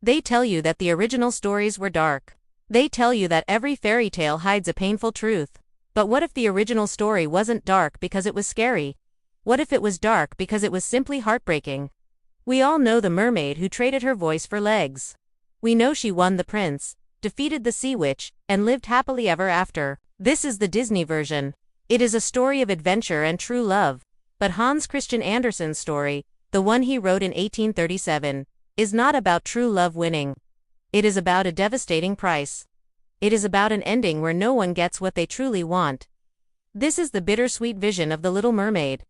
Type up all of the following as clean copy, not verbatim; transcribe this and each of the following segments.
They tell you that the original stories were dark. They tell you that every fairy tale hides a painful truth. But what if the original story wasn't dark because it was scary? What if it was dark because it was simply heartbreaking? We all know the mermaid who traded her voice for legs. We know she won the prince, defeated the sea witch, and lived happily ever after. This is the Disney version. It is a story of adventure and true love. But Hans Christian Andersen's story, the one he wrote in 1837, is not about true love winning. It is about a devastating price. It is about an ending where no one gets what they truly want. This is the bittersweet vision of The Little Mermaid.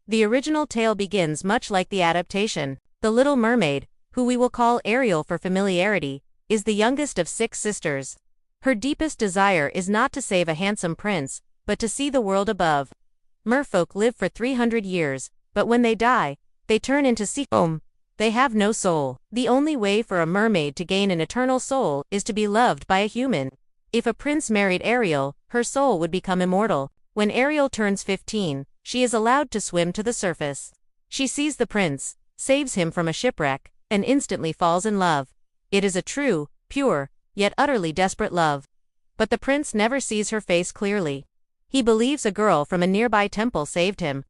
The original tale begins much like the adaptation. The Little Mermaid, who we will call Ariel for familiarity, is the youngest of 6 sisters. Her deepest desire is not to save a handsome prince, but to see the world above. Merfolk live for 300 years, but when they die, they turn into sea foam. They have no soul. The only way for a mermaid to gain an eternal soul is to be loved by a human. If a prince married Ariel, her soul would become immortal. When Ariel turns 15, she is allowed to swim to the surface. She sees the prince, saves him from a shipwreck, and instantly falls in love. It is a true, pure, yet utterly desperate love. But the prince never sees her face clearly. He believes a girl from a nearby temple saved him.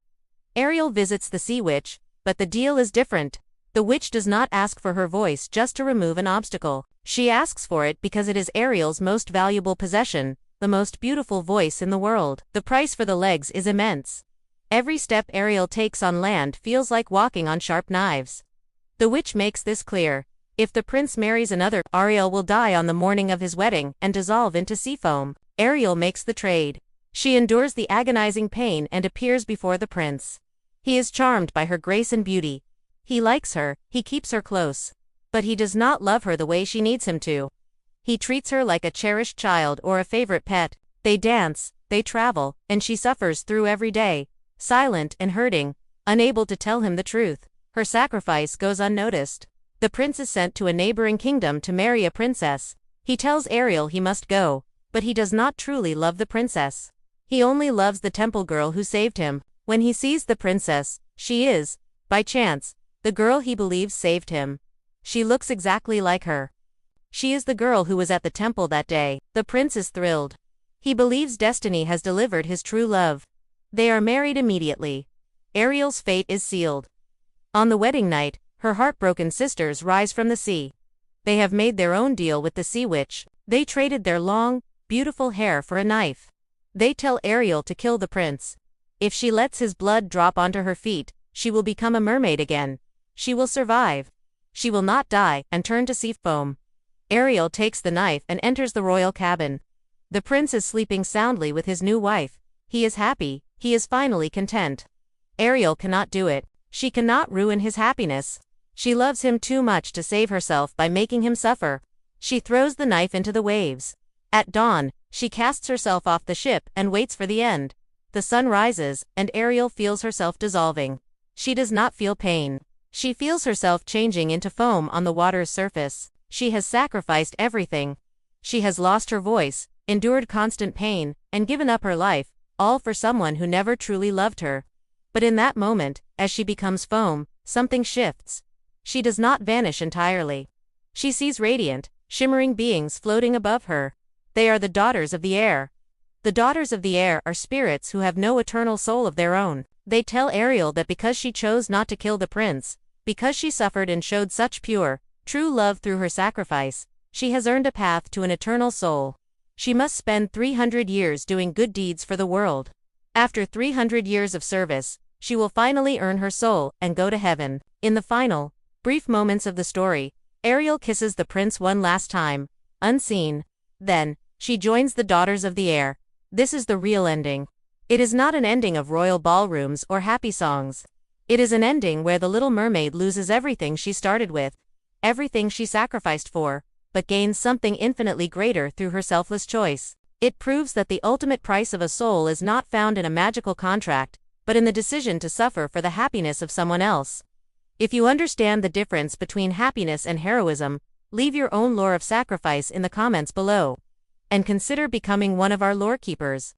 Ariel visits the sea witch, but the deal is different. The witch does not ask for her voice just to remove an obstacle. She asks for it because it is Ariel's most valuable possession, the most beautiful voice in the world. The price for the legs is immense. Every step Ariel takes on land feels like walking on sharp knives. The witch makes this clear. If the prince marries another, Ariel will die on the morning of his wedding and dissolve into sea foam. Ariel makes the trade. She endures the agonizing pain and appears before the prince. He is charmed by her grace and beauty. He likes her, he keeps her close. But he does not love her the way she needs him to. He treats her like a cherished child or a favorite pet. They dance, they travel, and she suffers through every day, silent and hurting, unable to tell him the truth. Her sacrifice goes unnoticed. The prince is sent to a neighboring kingdom to marry a princess. He tells Ariel he must go, but he does not truly love the princess. He only loves the temple girl who saved him. When he sees the princess, she is, by chance, the girl he believes saved him. She looks exactly like her. She is the girl who was at the temple that day. The prince is thrilled. He believes destiny has delivered his true love. They are married immediately. Ariel's fate is sealed. On the wedding night, her heartbroken sisters rise from the sea. They have made their own deal with the sea witch. They traded their long, beautiful hair for a knife. They tell Ariel to kill the prince. If she lets his blood drop onto her feet, she will become a mermaid again. She will survive. She will not die and turn to sea foam. Ariel takes the knife and enters the royal cabin. The prince is sleeping soundly with his new wife. He is happy, he is finally content. Ariel cannot do it. She cannot ruin his happiness. She loves him too much to save herself by making him suffer. She throws the knife into the waves. At dawn, she casts herself off the ship and waits for the end. The sun rises, and Ariel feels herself dissolving. She does not feel pain. She feels herself changing into foam on the water's surface. She has sacrificed everything. She has lost her voice, endured constant pain, and given up her life, all for someone who never truly loved her. But in that moment, as she becomes foam, something shifts. She does not vanish entirely. She sees radiant, shimmering beings floating above her. They are the daughters of the air. The daughters of the air are spirits who have no eternal soul of their own. They tell Ariel that because she chose not to kill the prince, because she suffered and showed such pure, true love through her sacrifice, she has earned a path to an eternal soul. She must spend 300 years doing good deeds for the world. After 300 years of service, she will finally earn her soul and go to heaven. In the final, brief moments of the story, Ariel kisses the prince one last time, unseen. Then, she joins the daughters of the air. This is the real ending. It is not an ending of royal ballrooms or happy songs. It is an ending where the little mermaid loses everything she started with, everything she sacrificed for, but gains something infinitely greater through her selfless choice. It proves that the ultimate price of a soul is not found in a magical contract, but in the decision to suffer for the happiness of someone else. If you understand the difference between happiness and heroism, leave your own lore of sacrifice in the comments below. And consider becoming one of our lore keepers.